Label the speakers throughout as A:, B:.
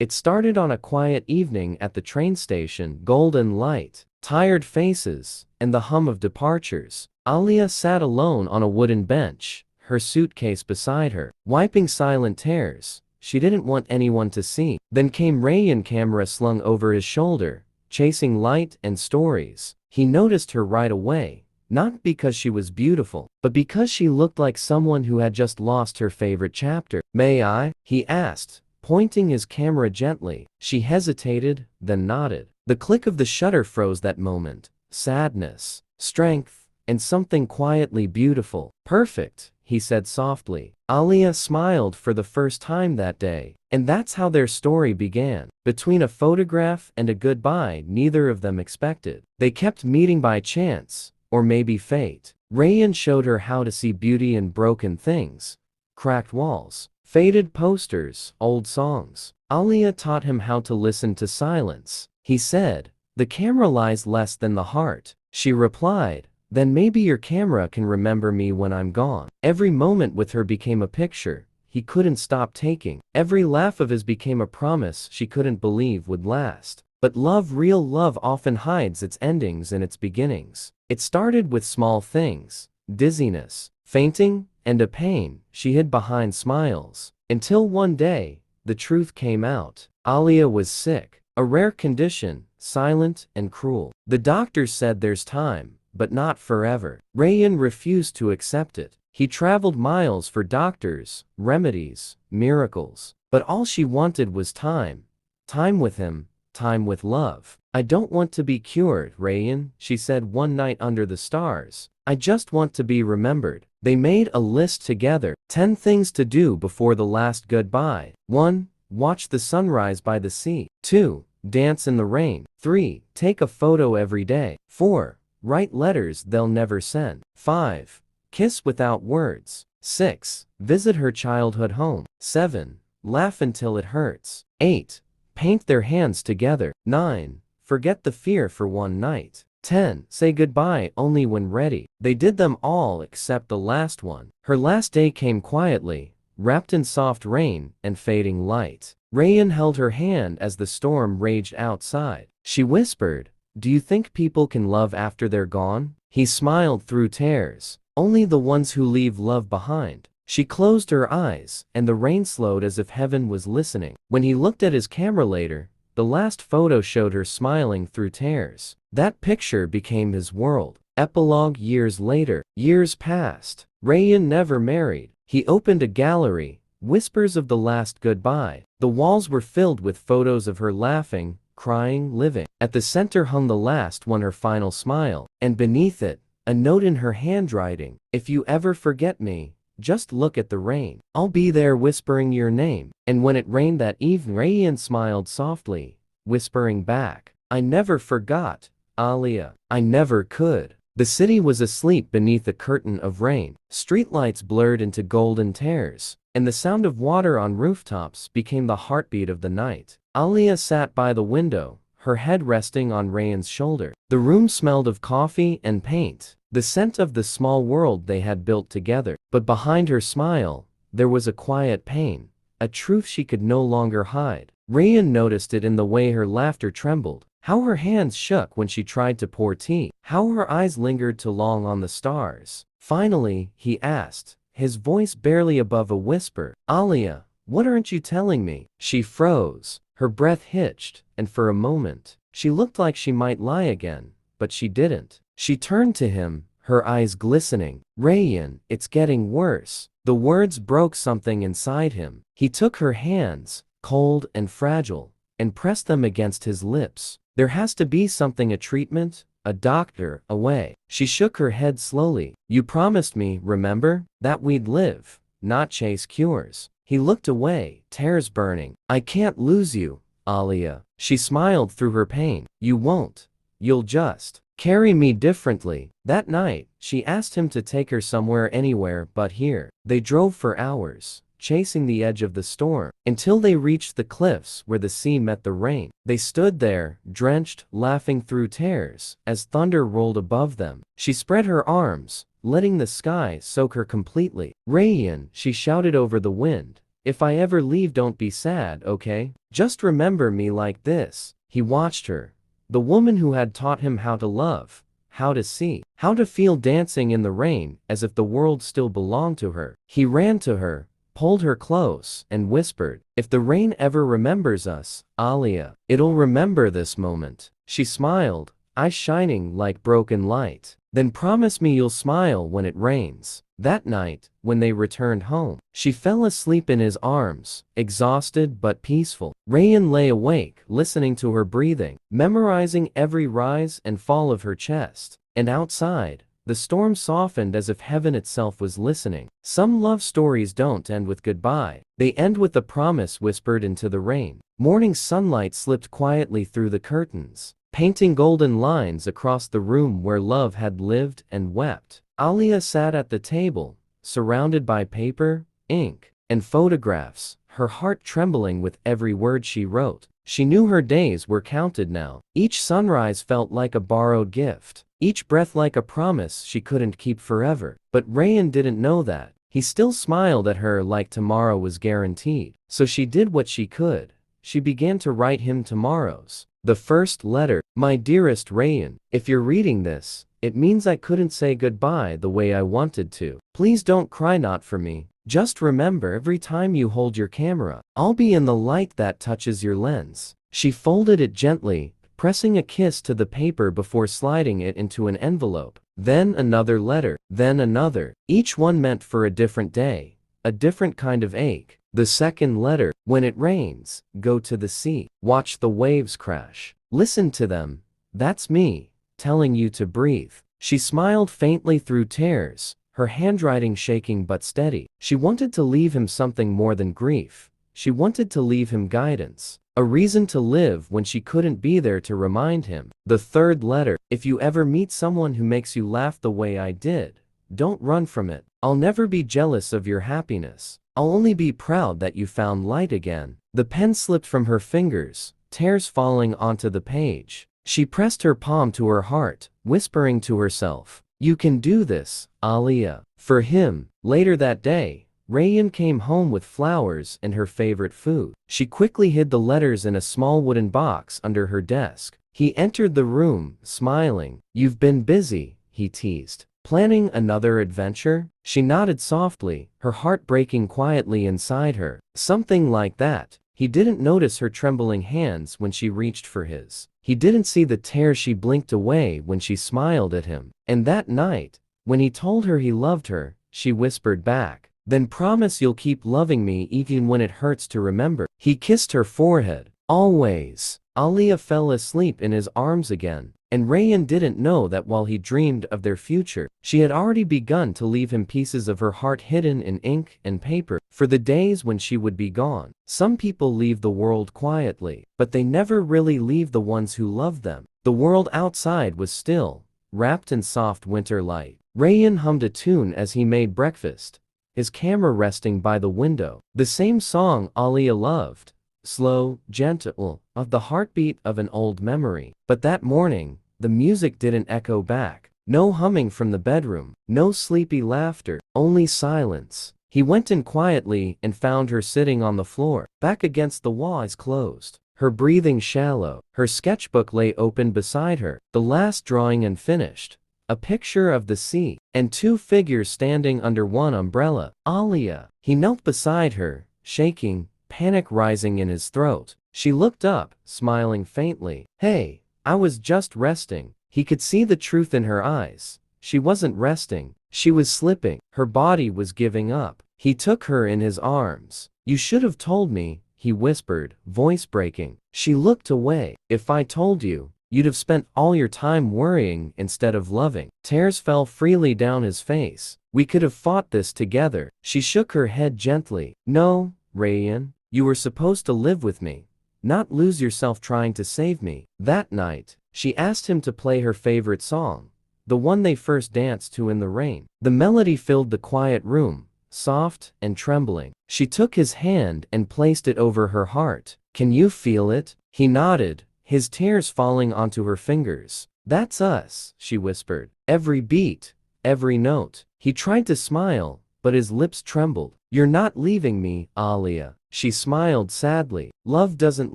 A: It started on a quiet evening at the train station, golden light, tired faces, and the hum of departures. Alia sat alone on a wooden bench, her suitcase beside her, wiping silent tears she didn't want anyone to see. Then came Rayan, camera slung over his shoulder, chasing light and stories. He noticed her right away, not because she was beautiful, but because she looked like someone who had just lost her favorite chapter. "May I?" he asked, pointing his camera gently. She hesitated, then nodded. The click of the shutter froze that moment. Sadness, strength, and something quietly beautiful. "Perfect," he said softly. Alia smiled for the first time that day. And that's how their story began. Between a photograph and a goodbye neither of them expected. They kept meeting by chance, or maybe fate. Rayan showed her how to see beauty in broken things, cracked walls, faded posters, old songs. Alia taught him how to listen to silence. He said, "The camera lies less than the heart." She replied, "Then maybe your camera can remember me when I'm gone." Every moment with her became a picture he couldn't stop taking. Every laugh of his became a promise she couldn't believe would last. But love, real love, often hides its endings in its beginnings. It started with small things, dizziness, fainting, and a pain she hid behind smiles. Until one day, the truth came out. Alia was sick, a rare condition, silent and cruel. The doctors said there's time, but not forever. Rayan refused to accept it. He traveled miles for doctors, remedies, miracles. But all she wanted was time. Time with him, time with love. "I don't want to be cured, Rayan," she said one night under the stars. "I just want to be remembered." They made a list together. 10 things to do before the last goodbye. 1. Watch the sunrise by the sea. 2. Dance in the rain. 3. Take a photo every day. 4. Write letters they'll never send. 5. Kiss without words. 6. Visit her childhood home. 7. Laugh until it hurts. 8. Paint their hands together. 9. Forget the fear for one night. 10. Say goodbye only when ready. They did them all except the last one. Her last day came quietly, wrapped in soft rain and fading light. Rayan held her hand as the storm raged outside. She whispered, "Do you think people can love after they're gone?" He smiled through tears. "Only the ones who leave love behind." She closed her eyes, and the rain slowed as if heaven was listening. When he looked at his camera later, the last photo showed her smiling through tears. That picture became his world. Epilogue. Years later. Years passed. Rayan never married. He opened a gallery, whispers of the last goodbye. The walls were filled with photos of her laughing, crying, living. At the center hung the last one, her final smile. And beneath it, a note in her handwriting: "If you ever forget me, just look at the rain. I'll be there whispering your name." And when it rained that evening, Rayan smiled softly, whispering back, "I never forgot, Alia. I never could." The city was asleep beneath a curtain of rain. Streetlights blurred into golden tears, and the sound of water on rooftops became the heartbeat of the night. Alia sat by the window, her head resting on Rayan's shoulder. The room smelled of coffee and paint, the scent of the small world they had built together. But behind her smile, there was a quiet pain, a truth she could no longer hide. Rayan noticed it in the way her laughter trembled, how her hands shook when she tried to pour tea, how her eyes lingered too long on the stars. Finally, he asked, his voice barely above a whisper, "Alia, what aren't you telling me?" She froze, her breath hitched, and for a moment, she looked like she might lie again, but she didn't. She turned to him, her eyes glistening. "Rayan, it's getting worse." The words broke something inside him. He took her hands, cold and fragile, and pressed them against his lips. "There has to be something, a treatment, a doctor, a way." She shook her head slowly. "You promised me, remember, that we'd live, not chase cures." He looked away, tears burning. "I can't lose you, Alia." She smiled through her pain. "You won't. You'll just carry me differently." That night, she asked him to take her somewhere, anywhere but here. They drove for hours, chasing the edge of the storm, until they reached the cliffs where the sea met the rain. They stood there, drenched, laughing through tears, as thunder rolled above them. She spread her arms, letting the sky soak her completely. "Rayan," she shouted over the wind, If I ever leave, don't be sad, okay? Just remember me like this." He watched her, the woman who had taught him how to love, how to see, how to feel, dancing in the rain as if the world still belonged to her. He ran to her, pulled her close, and whispered, "If the rain ever remembers us, Alia, it'll remember this moment." She smiled, eyes shining like broken light. "Then promise me you'll smile when it rains." That night, when they returned home, she fell asleep in his arms, exhausted but peaceful. Rayan lay awake, listening to her breathing, memorizing every rise and fall of her chest. And outside, the storm softened as if heaven itself was listening. Some love stories don't end with goodbye. They end with a promise whispered into the rain. Morning sunlight slipped quietly through the curtains, painting golden lines across the room where love had lived and wept. Alia sat at the table, surrounded by paper, ink, and photographs, her heart trembling with every word she wrote. She knew her days were counted now. Each sunrise felt like a borrowed gift, each breath like a promise she couldn't keep forever. But Rayan didn't know that. He still smiled at her like tomorrow was guaranteed. So she did what she could. She began to write him tomorrows. The first letter: "My dearest Rayan, if you're reading this, it means I couldn't say goodbye the way I wanted to. Please don't cry, not for me. Just remember, every time you hold your camera, I'll be in the light that touches your lens." She folded it gently, pressing a kiss to the paper before sliding it into an envelope. Then another letter, then another, each one meant for a different day, a different kind of ache. The second letter: "When it rains, go to the sea. Watch the waves crash. Listen to them. That's me, telling you to breathe." She smiled faintly through tears, her handwriting shaking but steady. She wanted to leave him something more than grief. She wanted to leave him guidance, a reason to live when she couldn't be there to remind him. The third letter: "If you ever meet someone who makes you laugh the way I did, don't run from it. I'll never be jealous of your happiness. I'll only be proud that you found light again." The pen slipped from her fingers, tears falling onto the page. She pressed her palm to her heart, whispering to herself, "You can do this, Alia." For him, later that day, Rayan came home with flowers and her favorite food. She quickly hid the letters in a small wooden box under her desk. He entered the room, smiling. "You've been busy," he teased. "Planning another adventure?" She nodded softly, her heart breaking quietly inside her. "Something like that." He didn't notice her trembling hands when she reached for his. He didn't see the tears she blinked away when she smiled at him. And that night, when he told her he loved her, she whispered back, "Then promise you'll keep loving me even when it hurts to remember." He kissed her forehead. "Always." Alia fell asleep in his arms again. And Rayan didn't know that while he dreamed of their future, she had already begun to leave him pieces of her heart hidden in ink and paper for the days when she would be gone. Some people leave the world quietly, but they never really leave the ones who love them. The world outside was still, wrapped in soft winter light. Rayan hummed a tune as he made breakfast, his camera resting by the window. The same song Alia loved. Slow, gentle, of the heartbeat of an old memory. But that morning, the music didn't echo back. No humming from the bedroom, no sleepy laughter, only silence. He went in quietly and found her sitting on the floor, back against the wall, eyes closed, her breathing shallow. Her sketchbook lay open beside her, the last drawing unfinished, a picture of the sea, and two figures standing under one umbrella. Alia. He knelt beside her, shaking, panic rising in his throat. She looked up, smiling faintly. "Hey, I was just resting." He could see the truth in her eyes. She wasn't resting. She was slipping. Her body was giving up. He took her in his arms. "You should have told me," he whispered, voice breaking. She looked away. "If I told you, you'd have spent all your time worrying instead of loving." Tears fell freely down his face. "We could have fought this together." She shook her head gently. "No, Rayan. You were supposed to live with me, not lose yourself trying to save me." That night, she asked him to play her favorite song, the one they first danced to in the rain. The melody filled the quiet room, soft and trembling. She took his hand and placed it over her heart. "Can you feel it?" He nodded, his tears falling onto her fingers. "That's us," she whispered. "Every beat, every note." He tried to smile, but his lips trembled. You're not leaving me, Alia. She smiled sadly. Love doesn't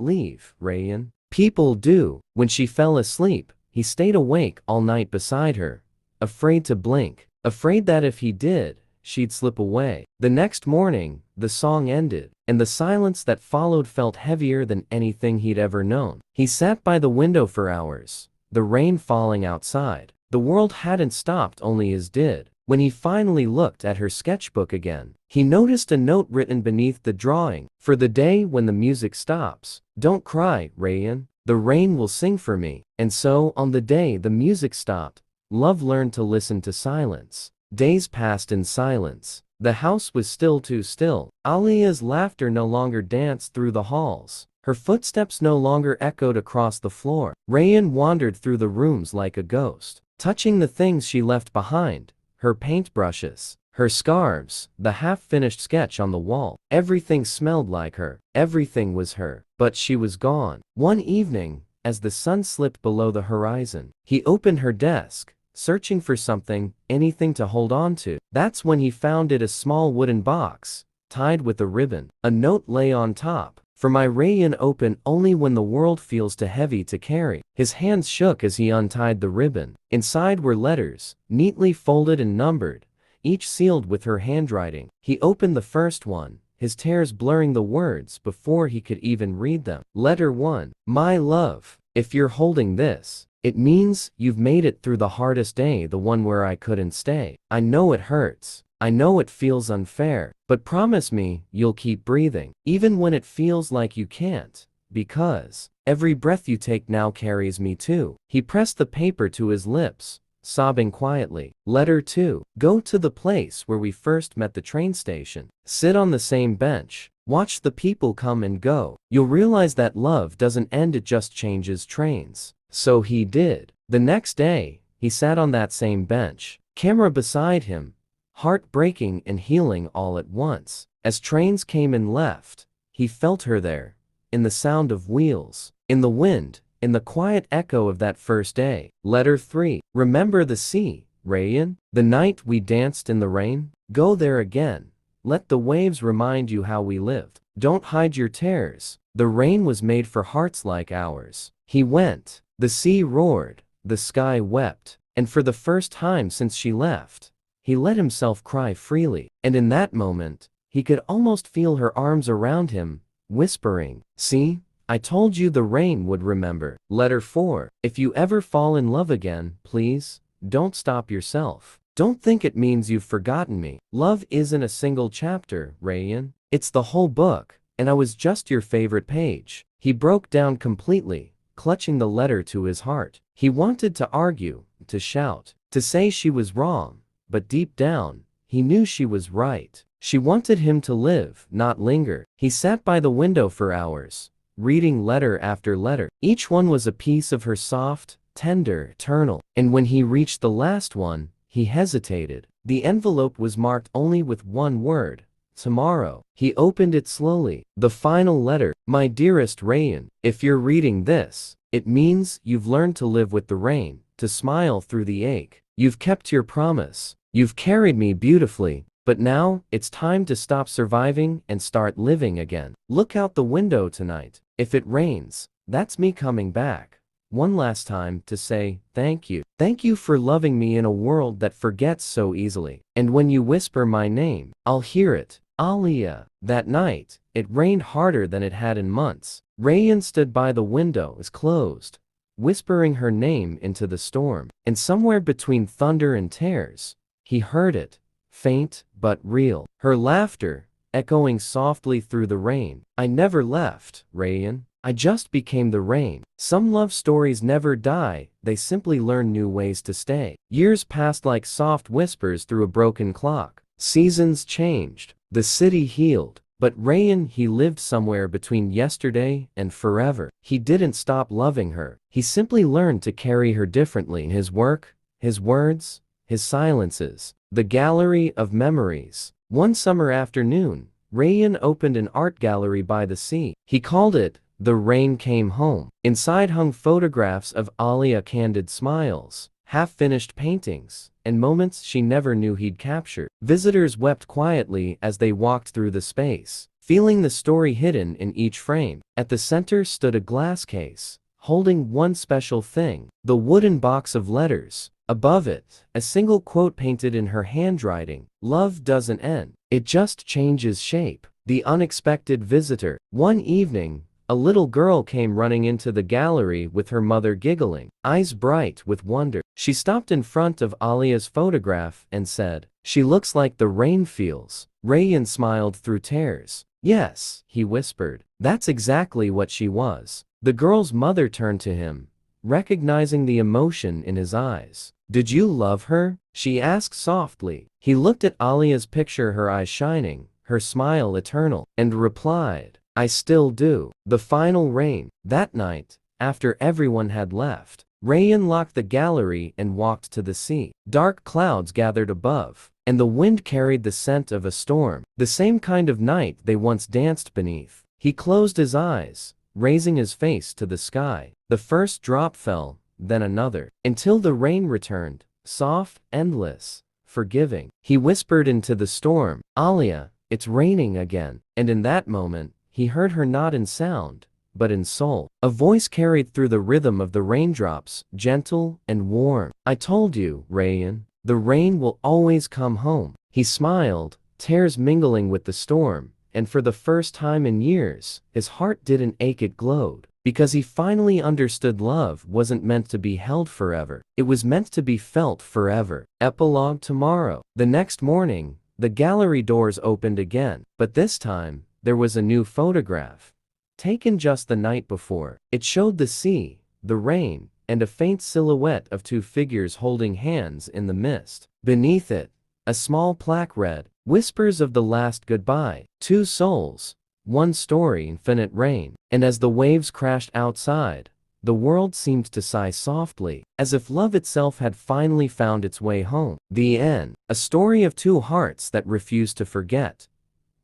A: leave, Rayan. People do. When she fell asleep, he stayed awake all night beside her, afraid to blink, afraid that if he did, she'd slip away. The next morning, the song ended, and the silence that followed felt heavier than anything he'd ever known. He sat by the window for hours, the rain falling outside. The world hadn't stopped, only his did. When he finally looked at her sketchbook again, he noticed a note written beneath the drawing. For the day when the music stops, don't cry, Rayan. The rain will sing for me. And so, on the day the music stopped, love learned to listen to silence. Days passed in silence. The house was still too still. Alia's laughter no longer danced through the halls. Her footsteps no longer echoed across the floor. Rayan wandered through the rooms like a ghost, touching the things she left behind. Her paintbrushes, her scarves, the half-finished sketch on the wall. Everything smelled like her. Everything was her. But she was gone. One evening, as the sun slipped below the horizon, he opened her desk, searching for something, anything to hold on to. That's when he found it, a small wooden box, tied with a ribbon. A note lay on top. For my Rayan, open only when the world feels too heavy to carry. His hands shook as he untied the ribbon. Inside were letters, neatly folded and numbered, each sealed with her handwriting. He opened the first one, his tears blurring the words before he could even read them. Letter 1. My love, if you're holding this, it means you've made it through the hardest day, the one where I couldn't stay. I know it hurts. I know it feels unfair, but promise me you'll keep breathing, even when it feels like you can't, because every breath you take now carries me too. He pressed the paper to his lips, sobbing quietly. Letter 2. Go to the place where we first met, the train station. Sit on the same bench. Watch the people come and go. You'll realize that love doesn't end, it just changes trains. So he did. The next day, he sat on that same bench, camera beside him, heart breaking and healing all at once. As trains came and left, he felt her there, in the sound of wheels, in the wind, in the quiet echo of that first day. Letter 3. Remember the sea, Rayan? The night we danced in the rain? Go there again. Let the waves remind you how we lived. Don't hide your tears. The rain was made for hearts like ours. He went. The sea roared. The sky wept. And for the first time since she left, he let himself cry freely. And in that moment, he could almost feel her arms around him, whispering, "See? I told you the rain would remember." Letter 4. If you ever fall in love again, please, don't stop yourself. Don't think it means you've forgotten me. Love isn't a single chapter, Rayan. It's the whole book, and I was just your favorite page. He broke down completely, clutching the letter to his heart. He wanted to argue, to shout, to say she was wrong, but deep down, he knew she was right. She wanted him to live, not linger. He sat by the window for hours, reading letter after letter. Each one was a piece of her, soft, tender, eternal. And when he reached the last one, he hesitated. The envelope was marked only with one word: tomorrow. He opened it slowly. The final letter. My dearest Rayan, if you're reading this, it means you've learned to live with the rain, to smile through the ache. You've kept your promise. You've carried me beautifully. But now, it's time to stop surviving and start living again. Look out the window tonight. If it rains, that's me coming back. One last time to say thank you. Thank you for loving me in a world that forgets so easily. And when you whisper my name, I'll hear it. Alia. That night, it rained harder than it had in months. Rayan stood by the window as closed, whispering her name into the storm. And somewhere between thunder and tears, he heard it, faint but real. Her laughter, echoing softly through the rain. I never left, Rayan. I just became the rain. Some love stories never die, they simply learn new ways to stay. Years passed like soft whispers through a broken clock. Seasons changed. The city healed. But Rayan, he lived somewhere between yesterday and forever. He didn't stop loving her. He simply learned to carry her differently. His work, his words, his silences. The gallery of memories. One summer afternoon, Rayan opened an art gallery by the sea. He called it The Rain Came Home. Inside hung photographs of Alia, candid smiles, half-finished paintings, and moments she never knew he'd captured. Visitors wept quietly as they walked through the space, feeling the story hidden in each frame. At the center stood a glass case, holding one special thing, the wooden box of letters. Above it, a single quote painted in her handwriting: "Love doesn't end, it just changes shape." The unexpected visitor. One evening, a little girl came running into the gallery with her mother giggling, eyes bright with wonder. She stopped in front of Alia's photograph and said, "She looks like the rain feels." Rayan smiled through tears. "Yes," he whispered, "that's exactly what she was." The girl's mother turned to him, recognizing the emotion in his eyes. "Did you love her?" she asked softly. He looked at Alia's picture, her eyes shining, her smile eternal, and replied, "I still do." The final rain. That night, after everyone had left, Rayan locked the gallery and walked to the sea. Dark clouds gathered above, and the wind carried the scent of a storm, the same kind of night they once danced beneath. He closed his eyes, raising his face to the sky. The first drop fell, then another, until the rain returned, soft, endless, forgiving. He whispered into the storm, "Alia, it's raining again." And in that moment, he heard her not in sound, but in soul. A voice carried through the rhythm of the raindrops, gentle and warm. "I told you, Rayan, the rain will always come home." He smiled, tears mingling with the storm, and for the first time in years, his heart didn't ache, it glowed. Because he finally understood love wasn't meant to be held forever. It was meant to be felt forever. Epilogue tomorrow. The next morning, the gallery doors opened again, but this time, there was a new photograph, taken just the night before. It showed the sea, the rain, and a faint silhouette of two figures holding hands in the mist. Beneath it, a small plaque read, "Whispers of the Last Goodbye, Two Souls, One Story, Infinite Rain." And as the waves crashed outside, the world seemed to sigh softly, as if love itself had finally found its way home. The end. A story of two hearts that refuse to forget,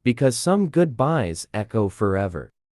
A: because some goodbyes echo forever.